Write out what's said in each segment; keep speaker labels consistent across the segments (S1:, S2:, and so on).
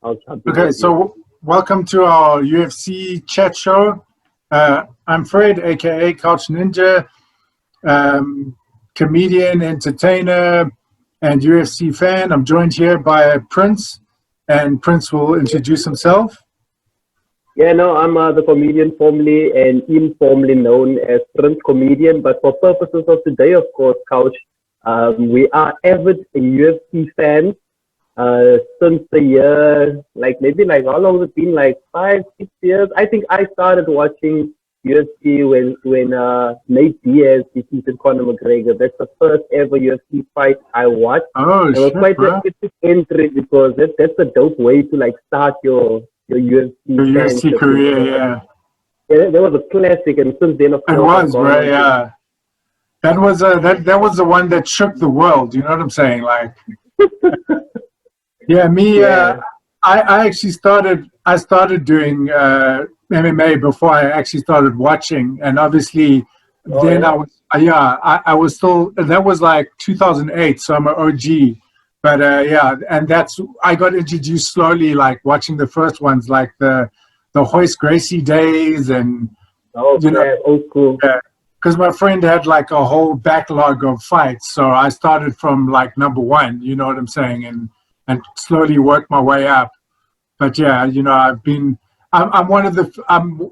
S1: I'll be
S2: Okay,
S1: ready.
S2: so welcome to our UFC chat show. I'm Fred, aka Couch Ninja, um, comedian, entertainer, and UFC fan. I'm joined here by Prince, and Prince will introduce himself.
S1: Yeah, no, I'm the comedian formerly and informally known as Prince Comedian, but for purposes of today, of course, Couch, we are avid UFC fans since the year, like maybe like how long has it been? Like 5, 6 years. I think I started watching UFC when Nate Diaz defeated Conor McGregor. That's the first ever UFC fight I watched.
S2: Oh
S1: It was
S2: shit,
S1: quite an
S2: bro!
S1: epic entry because that's a dope way to like start your UFC
S2: Your UFC
S1: fanship.
S2: career, yeah,
S1: Yeah, that was a classic, and since then, of
S2: it
S1: course, I've
S2: was,
S1: gone
S2: bro.
S1: on to
S2: Yeah, that was the one that shook the world. You know what I'm saying? Like, yeah, me.
S1: yeah.
S2: I actually started doing MMA before I actually started watching, and obviously
S1: Oh
S2: then
S1: yeah.
S2: I was still, that was like 2008, so I'm an OG. But yeah, and that's, I got introduced slowly, like watching the first ones, like the Hoist Gracie days, and
S1: Oh
S2: you know,
S1: crap. Oh cool.
S2: because my friend had like a whole backlog of fights, so I started from like number one. You know what I'm saying, and slowly worked my way up. But yeah, I'm one of the,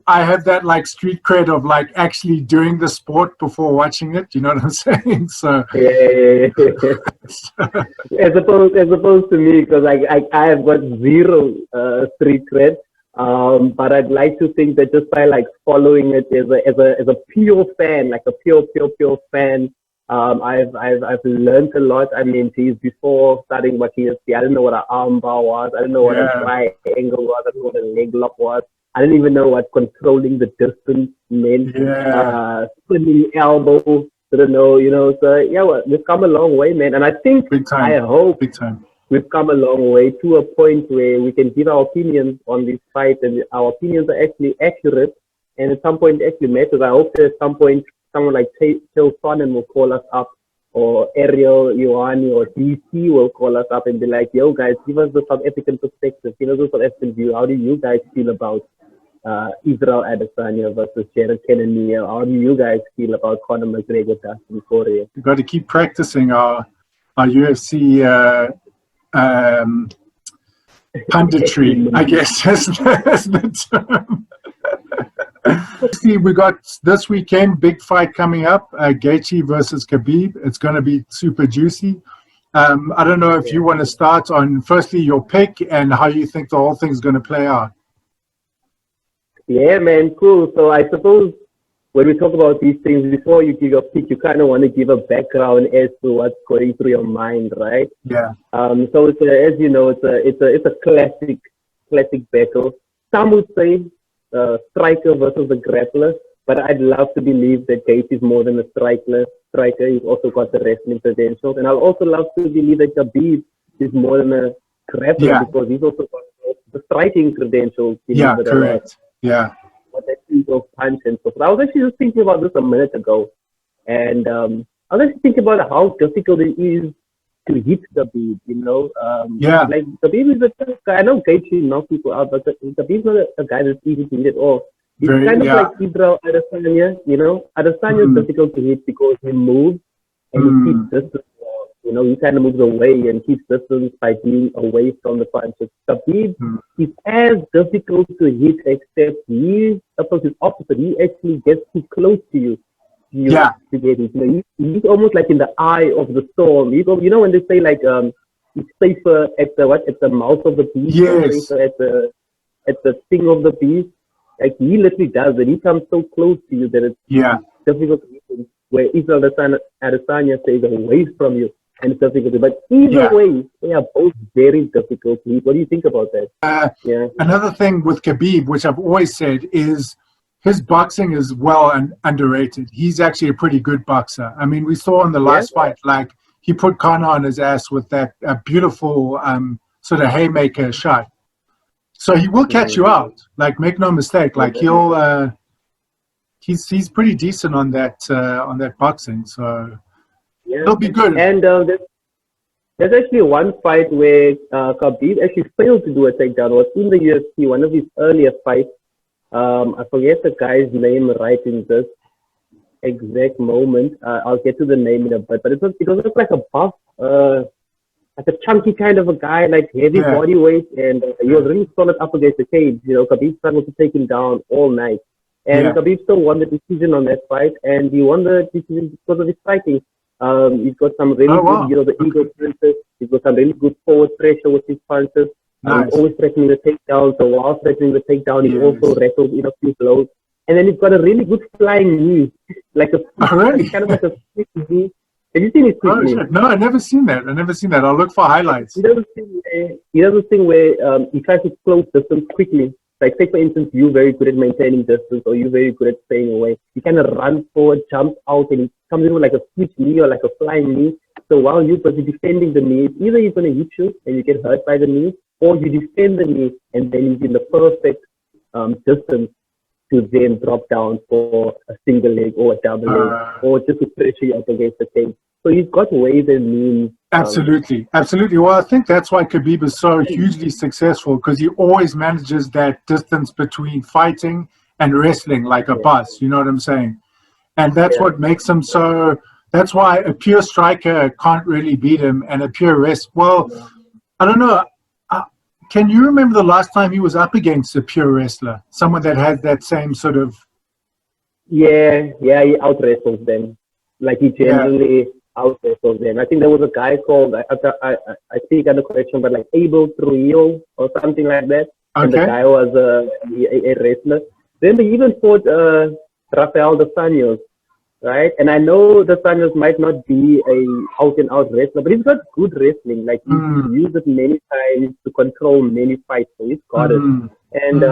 S2: I have that like street cred of like actually doing the sport before watching it. You know what I'm saying? So,
S1: Yeah, yeah, yeah, yeah. As opposed to me, because I have got zero street cred. But I'd like to think that just by like following it as a pure fan, like a pure fan, I've learned a lot. I mean, geez, before starting watching UFC, I didn't know what an armbar was. I didn't know what a
S2: yeah,
S1: triangle was. I didn't know what a leg lock was. I didn't even know what controlling the distance meant.
S2: yeah,
S1: Spinning elbow. Didn't know, So yeah, well, we've come a long way, man. And I think,
S2: big
S1: I
S2: time,
S1: hope
S2: big time.
S1: we've come a long way to a point where we can give our opinions on this fight, and our opinions are actually accurate, and at some point it actually matters. I hope that at some point someone like Till Sonnen will call us up, or Ariel Ioani or DC will call us up and be like, yo guys, give us the South African perspective, give us the South African view. How do you guys feel about Israel Adesanya versus Jared Cannonier? How do you guys feel about Conor McGregor, Dustin Poirier?
S2: We've got to keep practicing our UFC um, punditry, I guess. That's the term. See, we got this weekend, big fight coming up, Gaethje versus Khabib. It's going to be super juicy. I don't know if you want to start on, firstly, your pick and how you think the whole thing's going to play out.
S1: Yeah, man, cool. So I suppose when we talk about these things, before you give your pick, you kind of want to give a background as to what's going through your mind, right?
S2: Yeah,
S1: So as you know, it's a classic battle. Some would say striker versus the grappler, but I'd love to believe that Gates is more than a striker. Striker, he's also got the wrestling credentials, and I'll also love to believe that Khabib is more than a grappler
S2: yeah,
S1: because he's also got the striking credentials,
S2: yeah,
S1: believe it or not.
S2: correct. Yeah,
S1: What that of punch and stuff. I was actually just thinking about this a minute ago, and I was actually thinking about how difficult it is to hit Khabib.
S2: yeah,
S1: Like Khabib is a tough guy. I know Gaethje knocks people out, but Khabib's not a guy that's easy to hit at all. He's
S2: very,
S1: kind of
S2: yeah.
S1: like Israel Adesanya. Adesanya is
S2: Mm,
S1: difficult to hit because he moves and he keeps
S2: mm,
S1: distance. He kind of moves away and keeps distance by being away from the punches. Khabib
S2: mm.
S1: is as difficult to hit, except he opposed his opposite. He actually gets too close to you.
S2: Yeah,
S1: To get it. He's almost like in the eye of the storm. When they say like it's safer at the mouth of the beast or
S2: yes,
S1: safer at the sting of the beast. Like he literally does it. He comes so close to you that it's
S2: yeah.
S1: difficult to hit him. Where Israel Adesanya stays away from you and it's difficult. But either
S2: Yeah.
S1: way, they are both very difficult to hit. What do you think about that? Yeah.
S2: Another thing with Khabib, which I've always said, is his boxing is well and underrated. He's actually a pretty good boxer. I mean, we saw in the
S1: Yeah.
S2: last fight, like he put Conor on his ass with that beautiful sort of haymaker shot. So he will catch you
S1: Mm-hmm.
S2: out. Like, make no mistake.
S1: Yeah.
S2: Like he's pretty decent on that boxing. So
S1: Yeah.
S2: it'll be good.
S1: And There's actually one fight where Khabib actually failed to do a takedown. It was in the UFC, one of his earlier fights. I forget the guy's name right in this exact moment. I'll get to the name in a bit, but it was like a buff, like a chunky kind of a guy, like heavy
S2: Yeah.
S1: body weight, and he was really solid up against the cage. You know, Khabib struggled to take him down all night, and
S2: Yeah.
S1: Khabib still won the decision on that fight, and he won the decision because of his striking. He's got some really
S2: Oh,
S1: good,
S2: wow.
S1: you know, the ego punches. He's got some really good forward pressure with his punches. He's
S2: Nice.
S1: always threatening the takedown. So while threatening the takedown, he
S2: Yes.
S1: also rattled in a few blows. And then he's got a really good flying knee, like a
S2: Oh, really?
S1: kind of like a quick knee. Have you seen his quick
S2: Oh,
S1: knee?
S2: shit. No, I never seen that. I never seen that. I'll look for highlights.
S1: He does a thing where he tries to close distance quickly. Like, say for instance, you're very good at maintaining distance, or you're very good at staying away. He kind of runs forward, jumps out, and he comes in with like a switch knee or like a flying knee. So while you're busy defending the knee, either he's going to hit you and you get hurt by the knee, or you defend the knee and then he's in the perfect distance to then drop down for a single leg or a double leg, or just to pressure you up against the cage. So he's got ways and means.
S2: Absolutely. Absolutely. Well, I think that's why Khabib is so hugely successful, because he always manages that distance between fighting and wrestling like a boss. You know what I'm saying? And that's what makes him so. That's why a pure striker can't really beat him, and a pure Well, I don't know. Can you remember the last time he was up against a pure wrestler? Someone that had that same sort of.
S1: Yeah, he out wrestles them. Like, he generally out wrestles them. I think there was a guy called, I think under correction, but like Abel Trujillo or something like that. And the guy was a wrestler. Then they even fought Rafael dos Anjos, right? And I know dos Anjos might not be a out and out wrestler, but he's got good wrestling. Like, he's used it many times to control many fights, so he's got it. And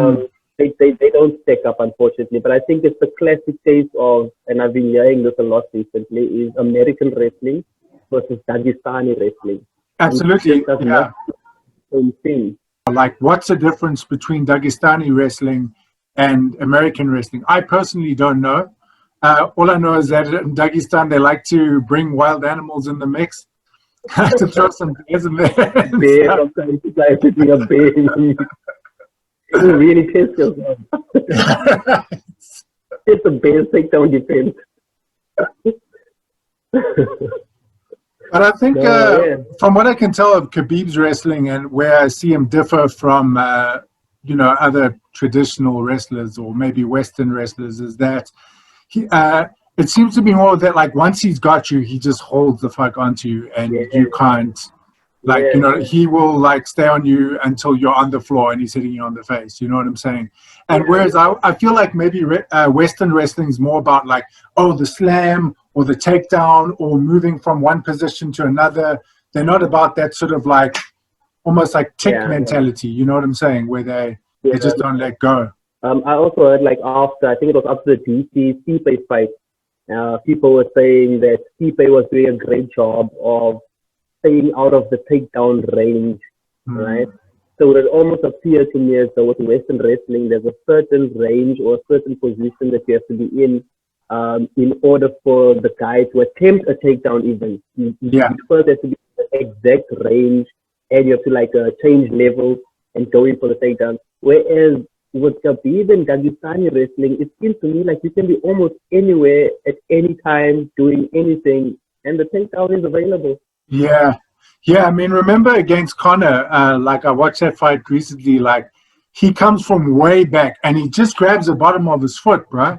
S1: they don't stack up, unfortunately. But I think it's the classic case of, and I've been hearing this a lot recently, is American wrestling versus Dagestani wrestling.
S2: Absolutely.
S1: Yeah. Same thing.
S2: Like, what's the difference between Dagestani wrestling and American wrestling? I personally don't know. All I know is that in Dagestan, they like to bring wild animals in the mix to throw some bears in there.
S1: Bear, sometimes it's like putting a bear in the mix. You really test yourself. It's a bear takedown defense.
S2: But I think, from what I can tell of Khabib's wrestling and where I see him differ from, other traditional wrestlers or maybe Western wrestlers, is that it seems to be more that, like, once he's got you, he just holds the fuck onto you, and you can't. Like, he will, like, stay on you until you're on the floor and he's hitting you on the face. You know what I'm saying? And whereas I feel like maybe Western wrestling is more about, like, the slam or the takedown or moving from one position to another. They're not about that sort of, like, almost like tick mentality. You know what I'm saying? Where they just don't let go.
S1: I also heard, like, I think it was after the DC Stipe fight, people were saying that Stipe was doing a great job of staying out of the takedown range, right? So it almost appeared to me as though with Western wrestling, there's a certain range or a certain position that you have to be in order for the guy to attempt a takedown even. You first have to be in the exact range, and you have to, like, change levels and go in for the takedown. Whereas with Khabib and Dagestani wrestling, it seems to me like you can be almost anywhere at any time doing anything, and the takedown is available.
S2: Yeah. I mean, remember against Conor, like, I watched that fight recently, like, he comes from way back and he just grabs the bottom of his foot, bro.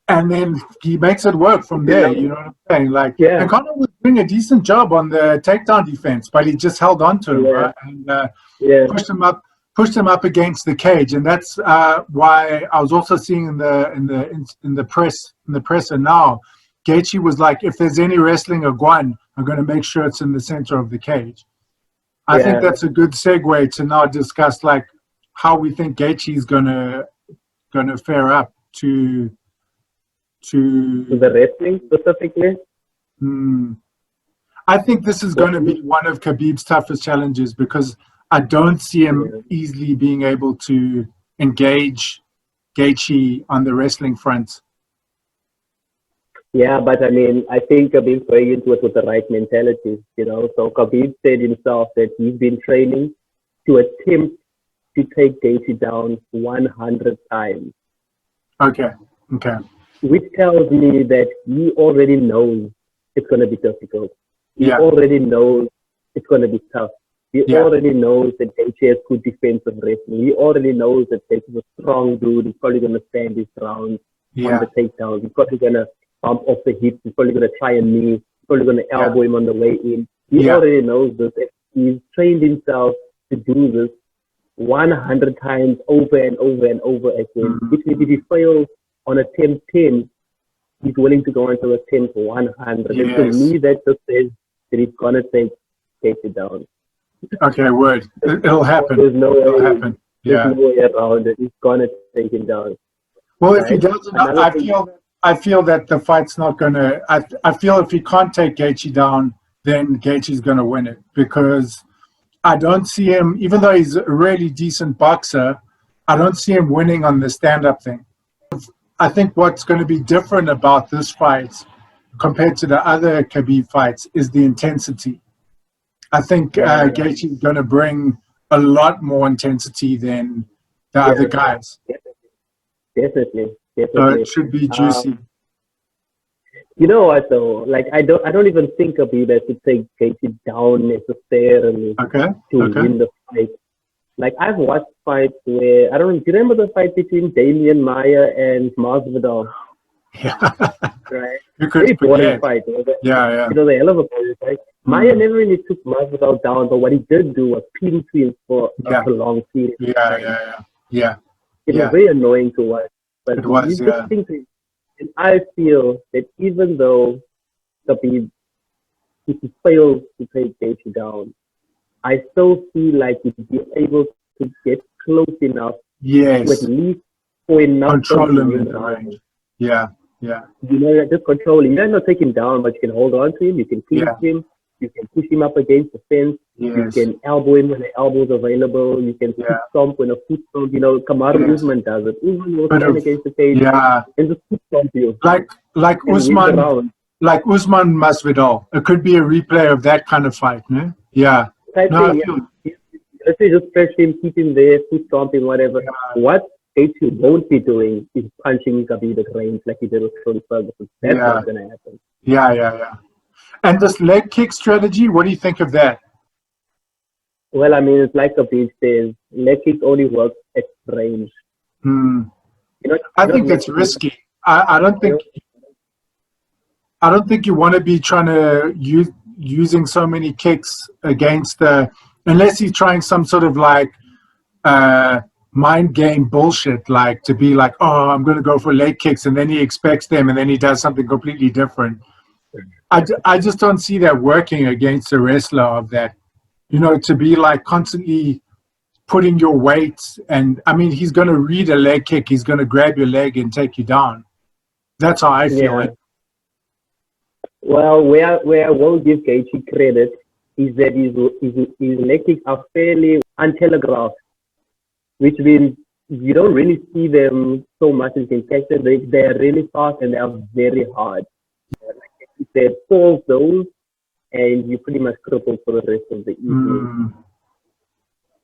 S2: And then he makes it work from there, you know what I'm saying? Like, and Conor was doing a decent job on the takedown defense, but he just held on to him, bro, and pushed him up against the cage. And that's why I was also seeing in the presser now, Gaethje was like, if there's any wrestling or guan, I'm going to make sure it's in the center of the cage. I think that's a good segue to now discuss, like, how we think Gaethje is gonna fare up to
S1: the wrestling specifically.
S2: I think this is going to be one of Khabib's toughest challenges, because I don't see him easily being able to engage Gaethje on the wrestling front.
S1: Yeah, but I mean, I think Khabib's going into it with the right mentality, you know. So Khabib said himself that he's been training to attempt to take Gaethje down 100 times,
S2: Okay. Okay.
S1: which tells me that he already knows it's going to be difficult. He
S2: Yeah.
S1: already knows it's going to be tough. He
S2: Yeah.
S1: already knows that Gaethje has good defensive wrestling. He already knows that Gaethje is a strong dude. He's probably going to stand his ground on
S2: Yeah.
S1: the takedown. He's probably going to bump off the hips. He's probably going to try a knee. He's probably going to elbow him on the way in. He
S2: Yeah.
S1: already knows this. He's trained himself to do this 100 times over and over and over again.
S2: Mm.
S1: Which means if he fails on attempt 10, he's willing to go into attempt 100. And to
S2: Yes.
S1: me, that just says that he's going to take it down.
S2: Okay, word. It'll happen.
S1: There's no
S2: It'll
S1: way,
S2: happen.
S1: there's
S2: Yeah.
S1: no way around it. He's going to take him down.
S2: Well, if he
S1: Right?
S2: doesn't,
S1: Another thing,
S2: I feel that the fight's not gonna. I feel if he can't take Gaethje down, then Gaethje's gonna win it, because I don't see him. Even though he's a really decent boxer, I don't see him winning on the stand-up thing. I think what's going to be different about this fight compared to the other Khabib fights is the intensity. I think Gaethje is going to bring a lot more intensity than the other guys.
S1: definitely.
S2: So it should be juicy.
S1: You know what though? Like I don't even think Khabib has to take Gaethje down necessarily
S2: Okay.
S1: to
S2: Okay.
S1: win the fight. Like I've watched fights where I don't know. Do you remember the fight between Damian Maya and Masvidal?
S2: Yeah.
S1: Right.
S2: You
S1: Very
S2: could
S1: boring
S2: forget.
S1: fight.
S2: Yeah.
S1: It was a hell of a fight. Right? Maya never really took Masvidal down, but what he did do was pin to him for
S2: Yeah.
S1: a prolonged period.
S2: Yeah.
S1: It was very annoying to watch. But
S2: It was,
S1: you just think, and I feel that even though Khabib, if he fails to take Gaethje down, I still feel like he'd be able to get close enough to
S2: Yes.
S1: at least for enough
S2: Control him
S1: win
S2: in
S1: the
S2: the
S1: round.
S2: range. Yeah.
S1: You know, just control him. You might not take him down, but you can hold on to him. You can clinch him. You can push him up against the fence.
S2: Yes.
S1: You can elbow him when the elbow is available. You can foot stomp when a foot stomp. You know, Kamaru Usman does it. Usman will stand against the cage and just foot stomp you.
S2: Like
S1: and win the
S2: Usman,
S1: round.
S2: like Usman Masvidal. It could be a replay of that kind of fight, no? Yeah.
S1: Type
S2: No,
S1: thing, let's say just press him, keep him there, foot stomping, whatever. What Gaethje won't be doing is punching Khabib at range like he did with Tony Ferguson. That's not going to happen.
S2: Yeah. And this leg kick strategy, what do you think of that?
S1: Well, I mean, it's like Khabib says, leg kick only works at range.
S2: I think that's risky. I don't think you want to be trying to using so many kicks against unless he's trying some sort of like mind game bullshit, like to be like, oh, I'm going to go for leg kicks, and then he expects them, and then he does something completely different. I just don't see that working against a wrestler of that, to be like constantly putting your weight. And I mean, he's going to read a leg kick. He's going to grab your leg and take you down. That's how I feel it.
S1: Well, where I will give Gaethje credit is that his leg kicks are fairly untelegraphed, which means you don't really see them so much as you can catch them. They're really fast and they are very hard. Like you said, falls those and you pretty much crippled for the rest of the evening.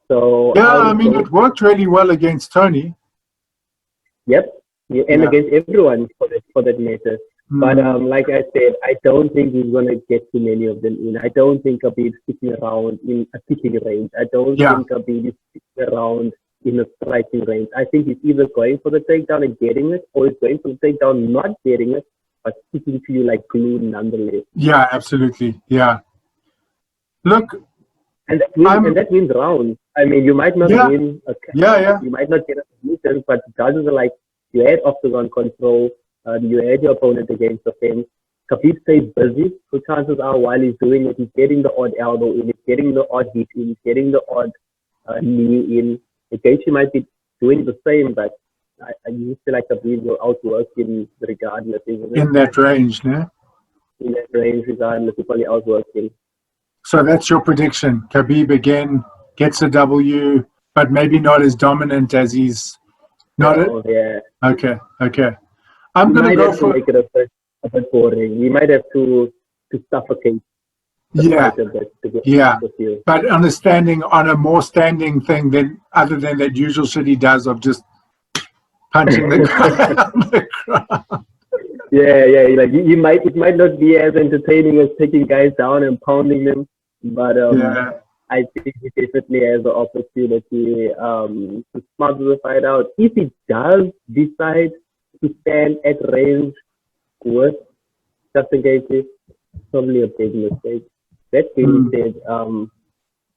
S1: So
S2: yeah, I mean, it worked really well against Tony.
S1: Yep, and against everyone for that matter. But like I said, I don't think he's going to get too many of them in. I don't think Khabib's sticking around in a kicking range. I don't think Khabib is sticking around in a striking range. I think he's either going for the takedown and getting it, or he's going for the takedown, not getting it, but sticking to you like glue nonetheless.
S2: Yeah, absolutely. Yeah. Look.
S1: And that wins rounds. I mean, you might not win a you might not get a submission, but judges are like, you had octagon control, you had your opponent against the fence. Khabib stays busy, so chances are while he's doing it, he's getting the odd elbow in, he's getting the odd hit in, he's getting the odd knee in. Gaethje might be doing the same, but I used to like Khabib will outwork him regardless.
S2: In that range, no?
S1: In that range, regardless, he'll probably outwork him.
S2: So that's your prediction. Khabib again gets a W, but maybe not as dominant as he's not.
S1: Yeah.
S2: Okay. I'm going to go for.
S1: Make it a bit boring. We might have to suffocate the
S2: Yeah,
S1: fight a bit, to be
S2: yeah.
S1: honest with you.
S2: But on a more standing thing than other than that usual shit he does of just punching the guy on the ground.
S1: Yeah. Like it might not be as entertaining as taking guys down and pounding them, but
S2: Yeah,
S1: I think he definitely has the opportunity to smother the fight out. If he does decide to stand at range with Justin Gaethje, probably a big mistake. That being said,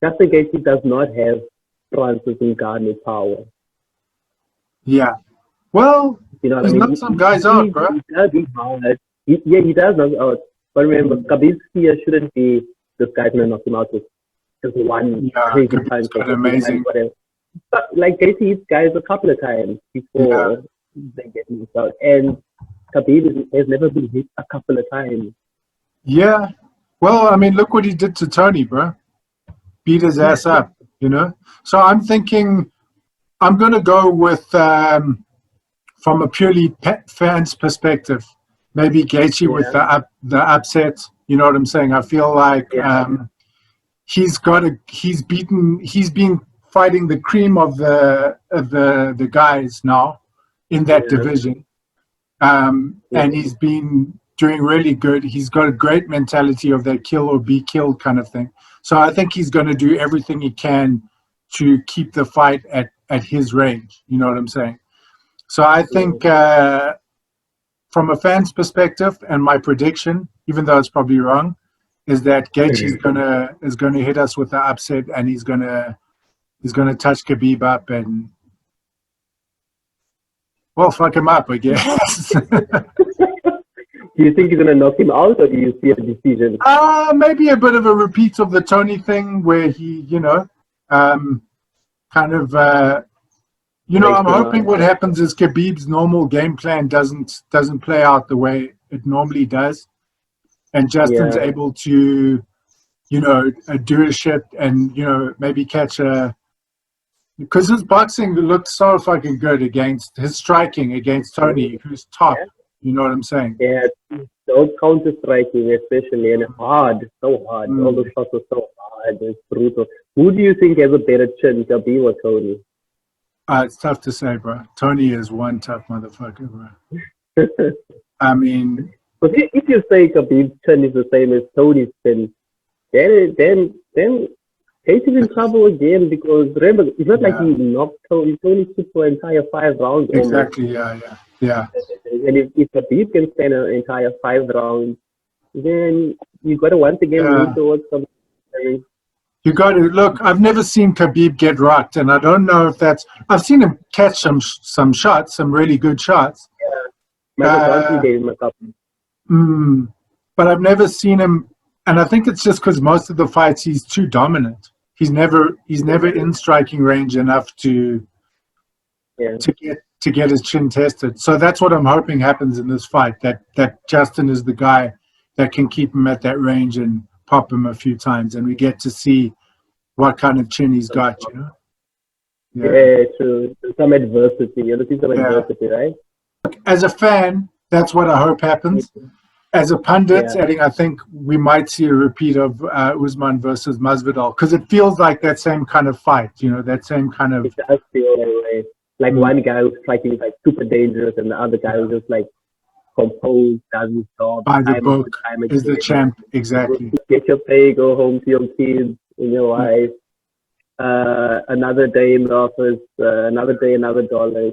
S1: Justin Gaethje does not have Francis Ngannou's power.
S2: yeah. Well,
S1: You know what I
S2: there's
S1: mean?
S2: not some guys out, bro.
S1: He does his hard. He does knock out. But remember, Khabib's fear shouldn't be this guy's gonna knock him out with just one
S2: Yeah,
S1: crazy
S2: Khabib's
S1: punch or
S2: got amazing.
S1: whatever. But like Gaethje hits guys a couple of times before they get knocked out, and Khabib has never been hit a couple of times.
S2: Yeah. Well, I mean, look what he did to Tony, bro. Beat his ass up, you know. So I'm thinking I'm going to go with, from a purely fan's perspective, maybe Gaethje with the upset. You know what I'm saying? I feel like he's been fighting the cream of the guys now in that division, and he's been doing really good. He's got a great mentality of that kill or be killed kind of thing. So I think he's going to do everything he can to keep the fight at his range. You know what I'm saying? So I think from a fan's perspective, and my prediction, even though it's probably wrong, is that Gaethje is gonna hit us with the upset, and he's gonna touch Khabib up and, well, fuck him up, I guess.
S1: Do you think he's gonna knock him out, or do you see a decision?
S2: Maybe a bit of a repeat of the Tony thing, where he, kind of, I'm hoping what happens is Khabib's normal game plan doesn't play out the way it normally does, and Justin's able to, do his shit and maybe catch a. Because his boxing looked so fucking good against his striking against Tony, who's top. You know what I'm saying?
S1: Yeah, so counter striking, especially, and hard, so hard. All the shots are so hard, it's brutal. Who do you think has a better chin, Khabib or Tony?
S2: It's tough to say, bro. Tony is one tough motherfucker, bro. I mean,
S1: but if you say Khabib's chin is the same as Tony's chin, then Gaethje's in trouble again, because remember, it's not like he knocked Tony. Tony took for an entire 5 rounds.
S2: Exactly, yeah.
S1: And if Khabib can stand an entire 5 rounds, then you got to once again move towards something.
S2: You got to look. I've never seen Khabib get rocked, and I don't know if that's. I've seen him catch some shots, some really good shots.
S1: Yeah, gave him a couple.
S2: But I've never seen him, and I think it's just because most of the fights he's too dominant. He's never in striking range enough to get his chin tested. So that's what I'm hoping happens in this fight. That Justin is the guy that can keep him at that range and pop him a few times, and we get to see what kind of chin he's got,
S1: Yeah, true. Some adversity. You're looking for adversity, right?
S2: As a fan, that's what I hope happens. As a pundit, I think we might see a repeat of Usman versus Masvidal, because it feels like that same kind of fight, that same kind of.
S1: It does feel that way. Like one guy who's striking is like super dangerous, and the other guy who's just like composed, does his job.
S2: By the book, is the champ, exactly.
S1: Get your pay, go home to your kids and your wife. Another day in the office, another day, another dollar.